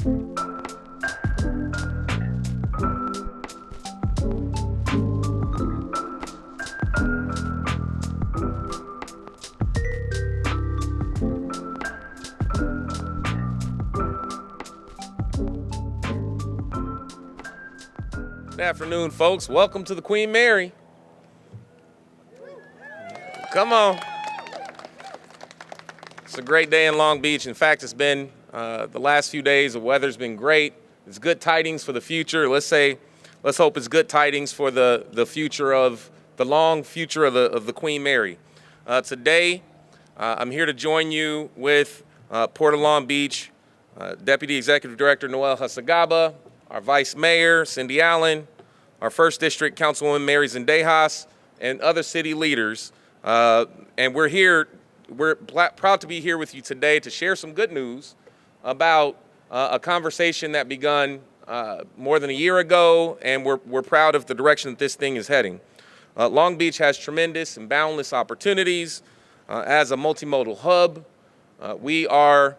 Good afternoon, folks. Welcome to the Queen Mary. Come on. It's a great day in Long Beach. In fact, it's been the last few days. The weather's been great. It's good tidings for the future. Let's hope it's good tidings for the future of the long future of the Queen Mary. Today, I'm here to join you with Port of Long Beach Deputy Executive Director Noel Hasagaba, our Vice Mayor Cindy Allen, our First District Councilwoman Mary Zendejas, and other city leaders. And we're proud to be here with you today to share some good news about a conversation that begun more than a year ago, and we're proud of the direction that this thing is heading. Long Beach has tremendous and boundless opportunities as a multimodal hub. We are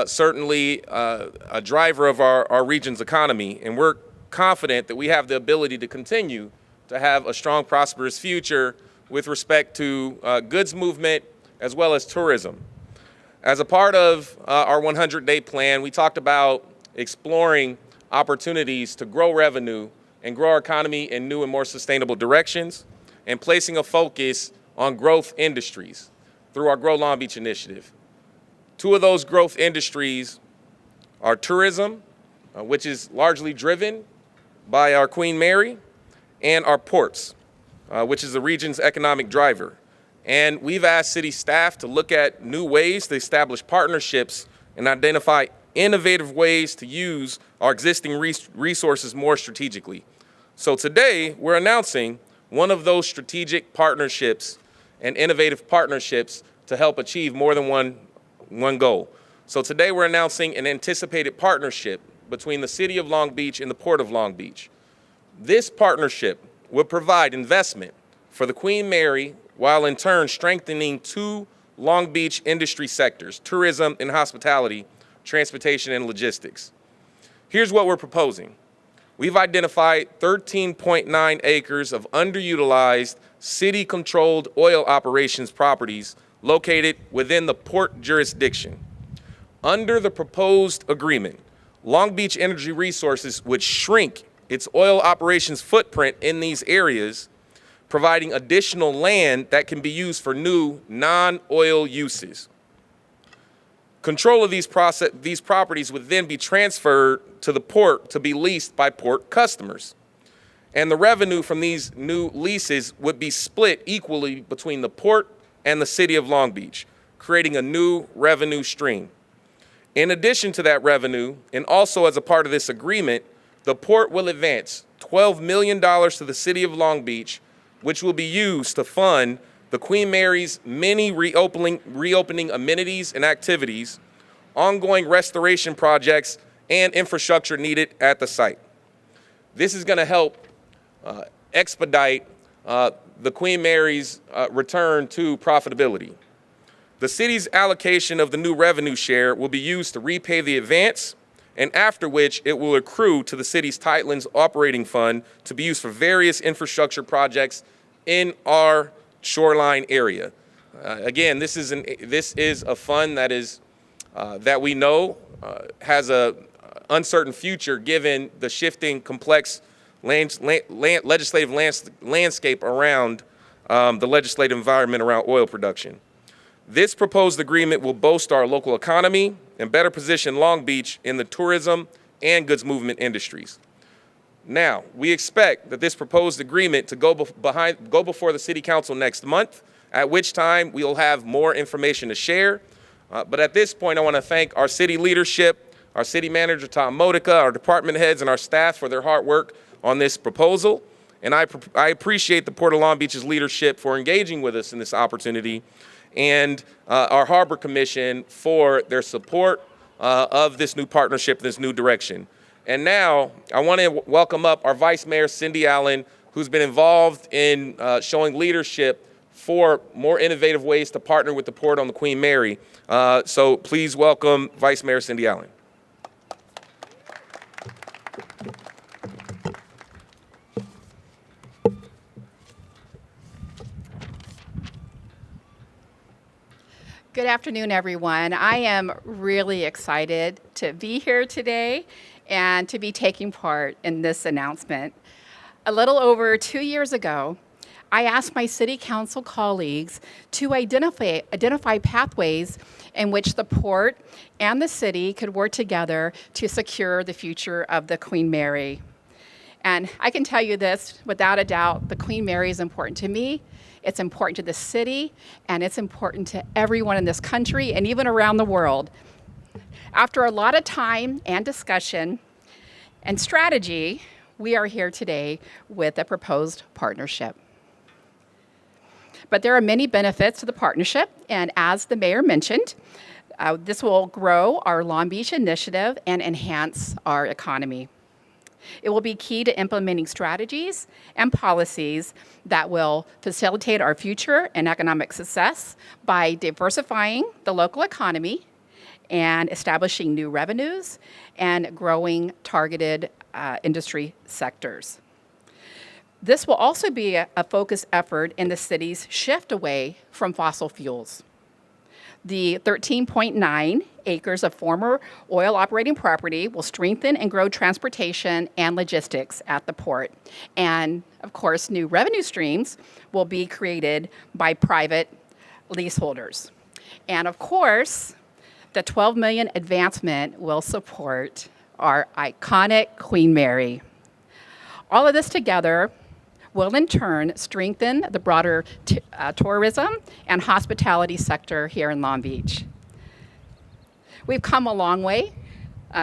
certainly a driver of our region's economy, and we're confident that we have the ability to continue to have a strong, prosperous future with respect to goods movement as well as tourism. As a part of our 100-day plan, we talked about exploring opportunities to grow revenue and grow our economy in new and more sustainable directions, and placing a focus on growth industries through our Grow Long Beach initiative. Two of those growth industries are tourism, which is largely driven by our Queen Mary, and our ports, which is the region's economic driver. And we've asked city staff to look at new ways to establish partnerships and identify innovative ways to use our existing resources more strategically. So today, we're announcing one of those strategic partnerships and innovative partnerships to help achieve more than one goal. So today, we're announcing an anticipated partnership between the City of Long Beach and the Port of Long Beach. This partnership will provide investment for the Queen Mary while in turn strengthening two Long Beach industry sectors, tourism and hospitality, transportation and logistics. Here's what we're proposing. We've identified 13.9 acres of underutilized city-controlled oil operations properties located within the port jurisdiction. Under the proposed agreement, Long Beach Energy Resources would shrink its oil operations footprint in these areas, providing additional land that can be used for new non-oil uses. Control of these properties would then be transferred to the port to be leased by port customers. And the revenue from these new leases would be split equally between the port and the City of Long Beach, creating a new revenue stream. In addition to that revenue, and also as a part of this agreement, the port will advance $12 million to the City of Long Beach, which will be used to fund the Queen Mary's many reopening amenities and activities, ongoing restoration projects, and infrastructure needed at the site. This is going to help expedite the Queen Mary's return to profitability. The city's allocation of the new revenue share will be used to repay the advance, and after which it will accrue to the city's Tightlands Operating Fund to be used for various infrastructure projects in our shoreline area. Again, this is a fund that we know has a uncertain future given the shifting, complex legislative landscape around the legislative environment around oil production. This proposed agreement will bolster our local economy and better position Long Beach in the tourism and goods movement industries. Now, we expect that this proposed agreement to go before the City Council next month, at which time we'll have more information to share. But at this point, I want to thank our city leadership, our city manager, Tom Modica, our department heads, and our staff for their hard work on this proposal. And I appreciate the Port of Long Beach's leadership for engaging with us in this opportunity, and our Harbor Commission for their support of this new partnership, this new direction. And now I want to welcome up our Vice Mayor, Cindy Allen, who's been involved in showing leadership for more innovative ways to partner with the Port on the Queen Mary. So please welcome Vice Mayor Cindy Allen. Good afternoon, everyone. I am really excited to be here today and to be taking part in this announcement. A little over 2 years ago, I asked my city council colleagues to identify pathways in which the port and the city could work together to secure the future of the Queen Mary. And I can tell you this, without a doubt, the Queen Mary is important to me. It's important to the city, and it's important to everyone in this country and even around the world. After a lot of time and discussion and strategy, we are here today with a proposed partnership. But there are many benefits to the partnership, and as the mayor mentioned, this will grow our Long Beach initiative and enhance our economy. It will be key to implementing strategies and policies that will facilitate our future and economic success by diversifying the local economy and establishing new revenues and growing targeted industry sectors. This will also be a focused effort in the city's shift away from fossil fuels. The 13.9 acres of former oil operating property will strengthen and grow transportation and logistics at the port. And of course, new revenue streams will be created by private leaseholders. And of course, the $12 million advancement will support our iconic Queen Mary. All of this together will in turn strengthen the broader tourism and hospitality sector here in Long Beach. We've come a long way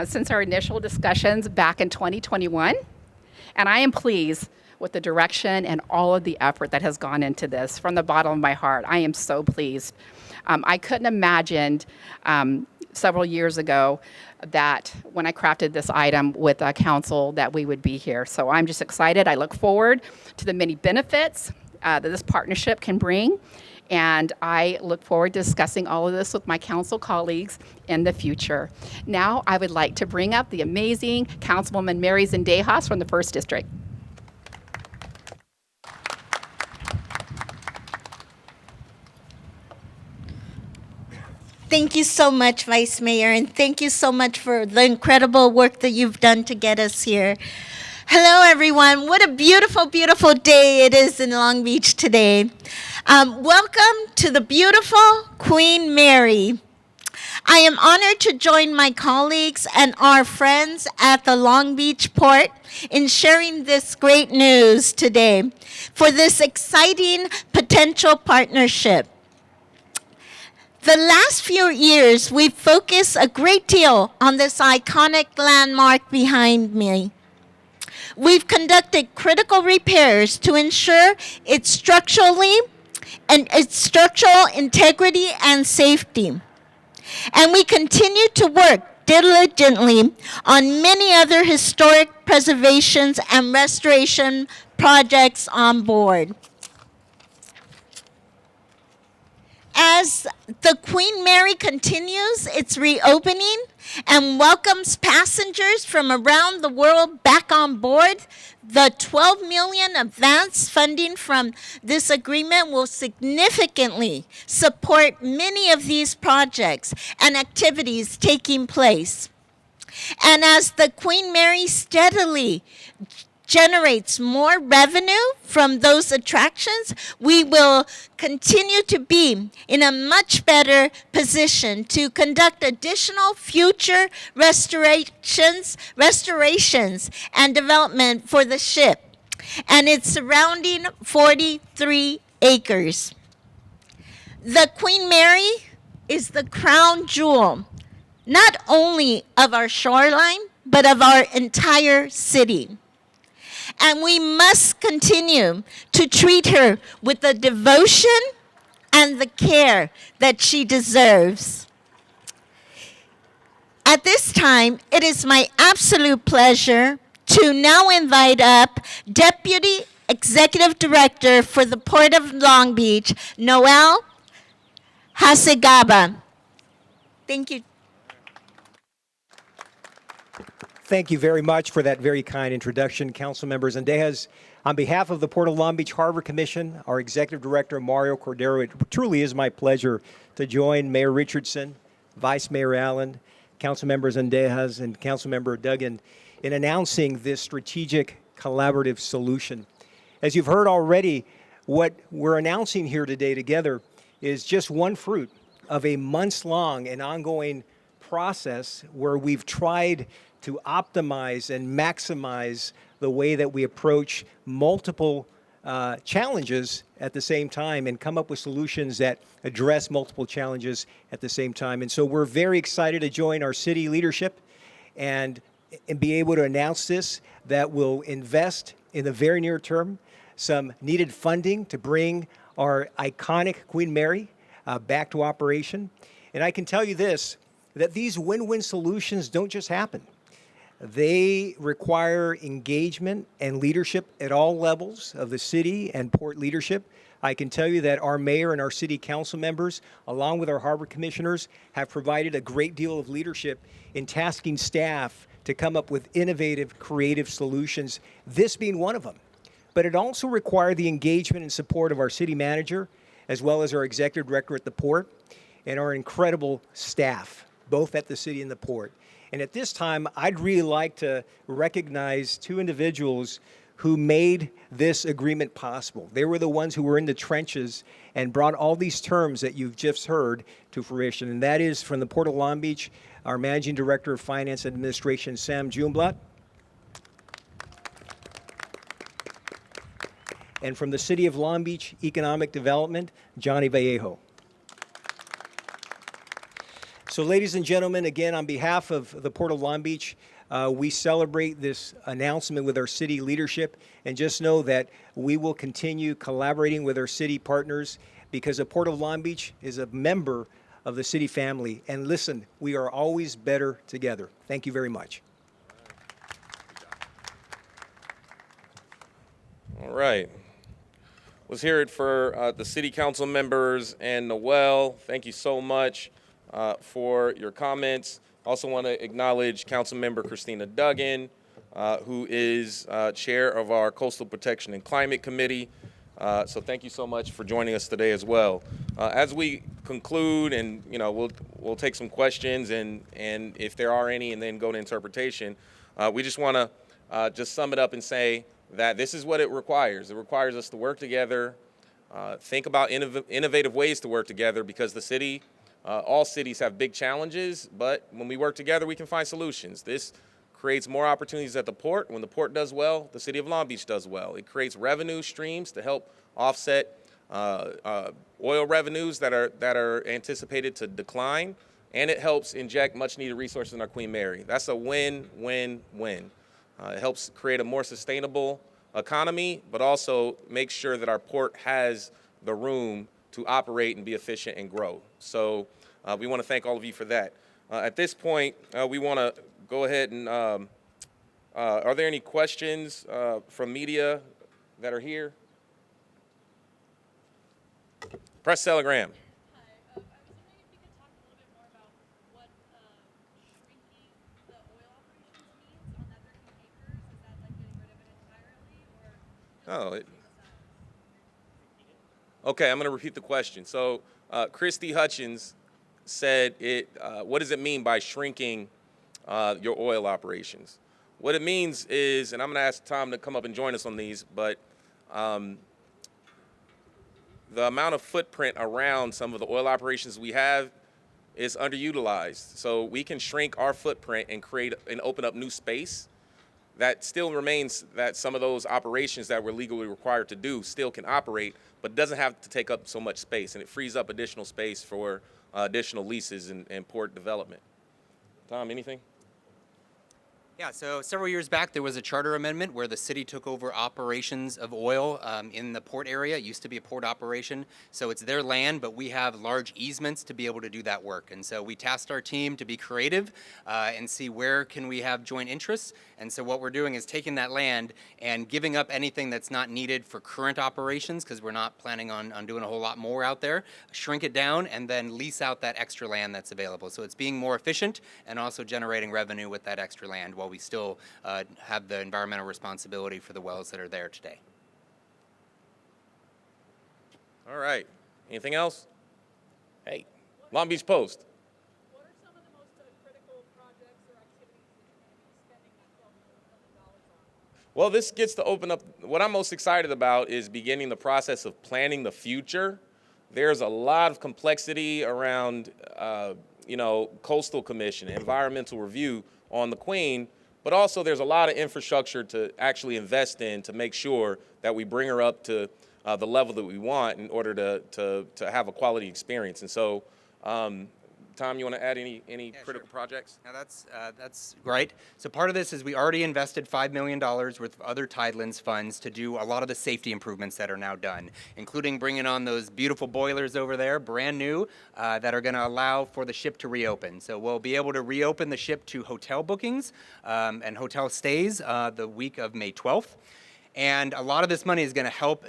since our initial discussions back in 2021, and I am pleased with the direction and all of the effort that has gone into this from the bottom of my heart. I am so pleased. I couldn't imagine several years ago that when I crafted this item with council that we would be here. So I'm just excited. I look forward to the many benefits that this partnership can bring. And I look forward to discussing all of this with my council colleagues in the future. Now I would like to bring up the amazing Councilwoman Mary Zendejas from the 1st District. Thank you so much, Vice Mayor, and thank you so much for the incredible work that you've done to get us here. Hello, everyone. What a beautiful, beautiful day it is in Long Beach today. Welcome to the beautiful Queen Mary. I am honored to join my colleagues and our friends at the Long Beach Port in sharing this great news today for this exciting potential partnership. The last few years, we've focused a great deal on this iconic landmark behind me. We've conducted critical repairs to ensure its structural integrity and safety. And we continue to work diligently on many other historic preservations and restoration projects on board. As the Queen Mary continues its reopening and welcomes passengers from around the world back on board, the $12 million advance funding from this agreement will significantly support many of these projects and activities taking place. And as the Queen Mary steadily generates more revenue from those attractions, we will continue to be in a much better position to conduct additional future restorations and development for the ship and its surrounding 43 acres. The Queen Mary is the crown jewel, not only of our shoreline, but of our entire city. And we must continue to treat her with the devotion and the care that she deserves. At this time, it is my absolute pleasure to now invite up Deputy Executive Director for the Port of Long Beach, Noel Hasegaba. Thank you. Thank you very much for that very kind introduction, Council Members. Zendejas, On behalf of the Port of Long Beach Harbor Commission, our Executive Director, Mario Cordero, it truly is my pleasure to join Mayor Richardson, Vice Mayor Allen, Council Members Andejas, and Council Member Duggan in announcing this strategic collaborative solution. As you've heard already, what we're announcing here today together is just one fruit of a months-long and ongoing process where we've tried to optimize and maximize the way that we approach multiple challenges at the same time and come up with solutions that address multiple challenges at the same time. And so we're very excited to join our city leadership and be able to announce this, that will invest in the very near term some needed funding to bring our iconic Queen Mary back to operation. And I can tell you this, that these win-win solutions don't just happen. They require engagement and leadership at all levels of the city and port leadership. I can tell you that our mayor and our city council members, along with our harbor commissioners, have provided a great deal of leadership in tasking staff to come up with innovative, creative solutions, this being one of them. But it also required the engagement and support of our city manager, as well as our executive director at the port, and our incredible staff, both at the city and the port. And at this time, I'd really like to recognize two individuals who made this agreement possible. They were the ones who were in the trenches and brought all these terms that you've just heard to fruition. And that is from the Port of Long Beach, our Managing Director of Finance and Administration, Sam Juneblatt. And from the City of Long Beach Economic Development, Johnny Vallejo. So ladies and gentlemen, again, on behalf of the Port of Long Beach, we celebrate this announcement with our city leadership, and just know that we will continue collaborating with our city partners because the Port of Long Beach is a member of the city family. And listen, we are always better together. Thank you very much. All right. Let's hear it for the city council members and Noel. Thank you so much for your comments. Also want to acknowledge Councilmember Christina Duggan, who is chair of our Coastal Protection and Climate Committee. So thank you so much for joining us today as well. As we conclude, and we'll take some questions, and if there are any, and then go to interpretation. We just want to just sum it up and say that this is what it requires. It requires us to work together, think about innovative ways to work together, because the city, all cities have big challenges, but when we work together, we can find solutions. This creates more opportunities at the port. When the port does well, the city of Long Beach does well. It creates revenue streams to help offset oil revenues that are anticipated to decline, and it helps inject much needed resources in our Queen Mary. That's a win-win-win. It helps create a more sustainable economy, but also make sure that our port has the room to operate and be efficient and grow. So we want to thank all of you for that. At this point, we want to go ahead and, are there any questions from media that are here? Press telegram. Hi, I was wondering if you could talk a little bit more about what shrinking the oil operations means on that 13 acres. Is that like getting rid of it entirely, or? Okay, I'm going to repeat the question. So Christy Hutchins said, what does it mean by shrinking your oil operations? What it means is, and I'm going to ask Tom to come up and join us on these, but the amount of footprint around some of the oil operations we have is underutilized. So we can shrink our footprint and create and open up new space. That still remains that some of those operations that we're legally required to do still can operate, but it doesn't have to take up so much space, and it frees up additional space for additional leases and port development. Tom, anything? Yeah, so several years back, there was a charter amendment where the city took over operations of oil in the port area. It used to be a port operation, so it's their land, but we have large easements to be able to do that work. And so we tasked our team to be creative and see where can we have joint interests. And so what we're doing is taking that land and giving up anything that's not needed for current operations, because we're not planning on doing a whole lot more out there, shrink it down, and then lease out that extra land that's available. So it's being more efficient and also generating revenue with that extra land while we still have the environmental responsibility for the wells that are there today. All right. Anything else? Hey, Long Beach Post. What are some of the most critical projects or activities that you're going to be spending that $12 million on? Well, this gets to open up. What I'm most excited about is beginning the process of planning the future. There's a lot of complexity around, coastal commission, environmental review on the Queen, but also there's a lot of infrastructure to actually invest in to make sure that we bring her up to the level that we want in order to have a quality experience. And so, Tom, you want to add any critical projects? Now that's right. So part of this is we already invested $5 million worth of other Tidelands funds to do a lot of the safety improvements that are now done, including bringing on those beautiful boilers over there, brand new, that are going to allow for the ship to reopen. So we'll be able to reopen the ship to hotel bookings and hotel stays the week of May 12th. And a lot of this money is going to help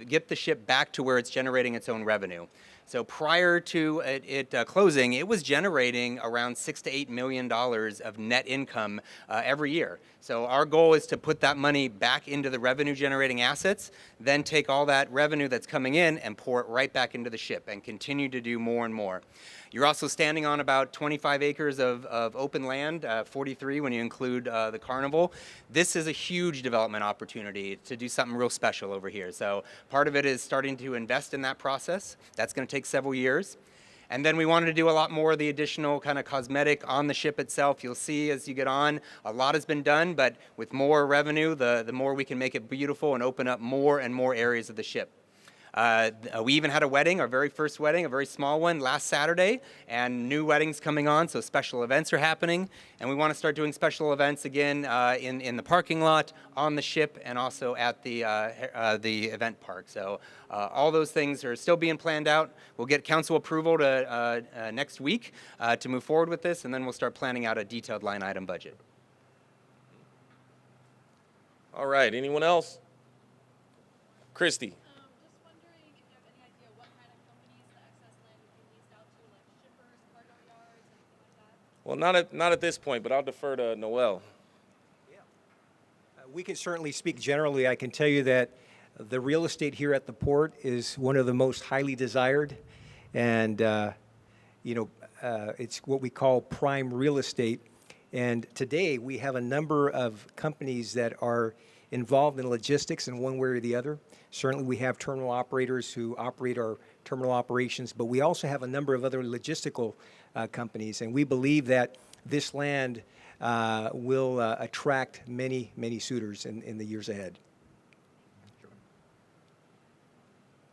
get the ship back to where it's generating its own revenue. So prior to it closing, it was generating around $6 to $8 million of net income every year. So our goal is to put that money back into the revenue-generating assets, then take all that revenue that's coming in and pour it right back into the ship and continue to do more and more. You're also standing on about 25 acres of open land, 43 when you include the carnival. This is a huge development opportunity to do something real special over here. So part of it is starting to invest in that process. That's going to take several years. And then we wanted to do a lot more of the additional kind of cosmetic on the ship itself. You'll see as you get on, a lot has been done, but with more revenue, the more we can make it beautiful and open up more and more areas of the ship. We even had a wedding, our very first wedding, a very small one, last Saturday, and new weddings coming on, so special events are happening. And we want to start doing special events again in the parking lot, on the ship, and also at the event park. So all those things are still being planned out. We'll get council approval to next week to move forward with this, and then we'll start planning out a detailed line item budget. All right. Anyone else? Christy. Just wondering if you have any idea what kind of companies the excess land would be leased out to, like shippers, cargo yards, anything like that? Well, not at this point, but I'll defer to Noel. We can certainly speak generally. I can tell you that the real estate here at the port is one of the most highly desired, and it's what we call prime real estate. And today we have a number of companies that are involved in logistics in one way or the other. Certainly we have terminal operators who operate our terminal operations, but we also have a number of other logistical companies, and we believe that this land will attract many, many suitors in the years ahead.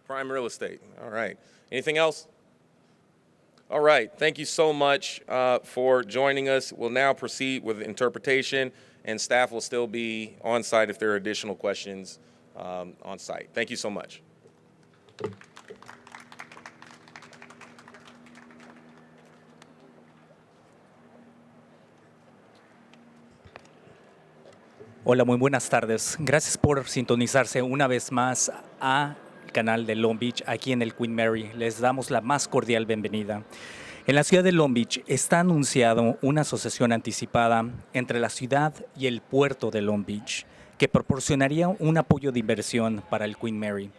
Prime real estate. All right. Anything else? All right. Thank you so much for joining us. We'll now proceed with interpretation, and staff will still be on site if there are additional questions on site. Thank you so much. Hola, muy buenas tardes. Gracias por sintonizarse una vez más al canal de Long Beach aquí en el Queen Mary. Les damos la más cordial bienvenida. En la ciudad de Long Beach está anunciado una asociación anticipada entre la ciudad y el puerto de Long Beach que proporcionaría un apoyo de inversión para el Queen Mary.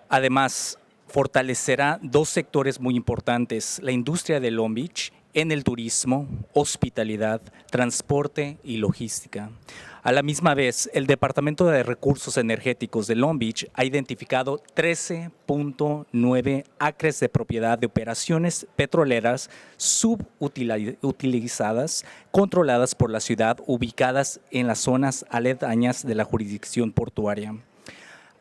Además, fortalecerá dos sectores muy importantes, la industria de Long Beach en el turismo, hospitalidad, transporte y logística. A la misma vez, el Departamento de Recursos Energéticos de Long Beach ha identificado 13.9 acres de propiedad de operaciones petroleras subutilizadas, controladas por la ciudad, ubicadas en las zonas aledañas de la jurisdicción portuaria.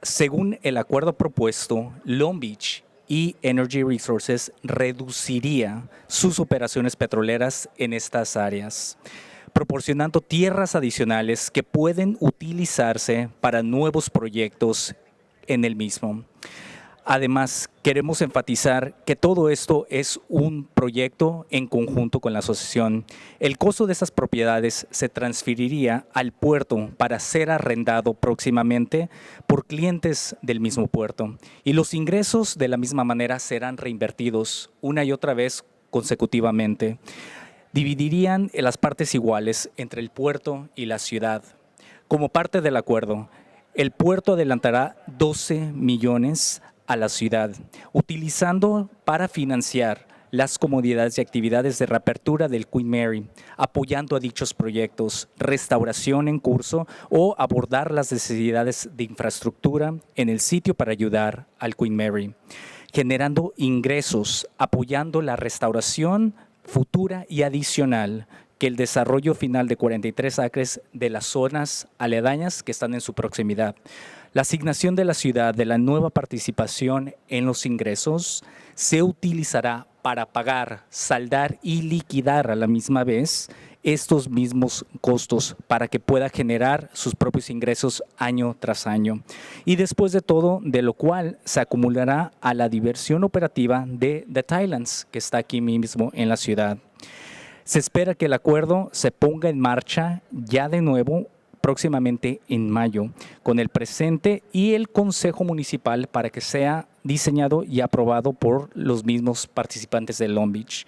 Según el acuerdo propuesto, Long Beach y Energy Resources reduciría sus operaciones petroleras en estas áreas, proporcionando tierras adicionales que pueden utilizarse para nuevos proyectos en el mismo. Además, queremos enfatizar que todo esto es un proyecto en conjunto con la asociación. El costo de esas propiedades se transferiría al puerto para ser arrendado próximamente por clientes del mismo puerto, y los ingresos de la misma manera serán reinvertidos una y otra vez consecutivamente. Dividirían las partes iguales entre el puerto y la ciudad. Como parte del acuerdo, el puerto adelantará 12 millones a la ciudad, utilizando para financiar las comodidades y actividades de reapertura del Queen Mary, apoyando a dichos proyectos, restauración en curso o abordar las necesidades de infraestructura en el sitio para ayudar al Queen Mary, generando ingresos, apoyando la restauración futura y adicional que el desarrollo final de 43 acres de las zonas aledañas que están en su proximidad. La asignación de la ciudad de la nueva participación en los ingresos se utilizará para pagar, saldar y liquidar a la misma vez estos mismos costos para que pueda generar sus propios ingresos año tras año. Y después de todo, de lo cual se acumulará a la diversión operativa de The Thailands, que está aquí mismo en la ciudad. Se espera que el acuerdo se ponga en marcha ya de nuevo próximamente en mayo, con el presente y el Consejo Municipal para que sea diseñado y aprobado por los mismos participantes de Long Beach.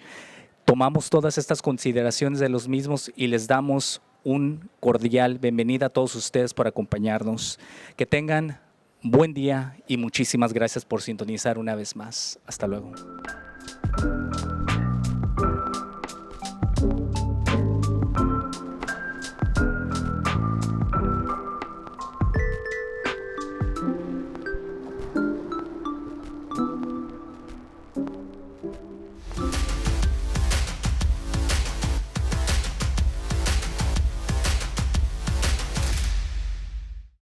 Tomamos todas estas consideraciones de los mismos y les damos un cordial bienvenida a todos ustedes por acompañarnos. Que tengan buen día y muchísimas gracias por sintonizar una vez más. Hasta luego.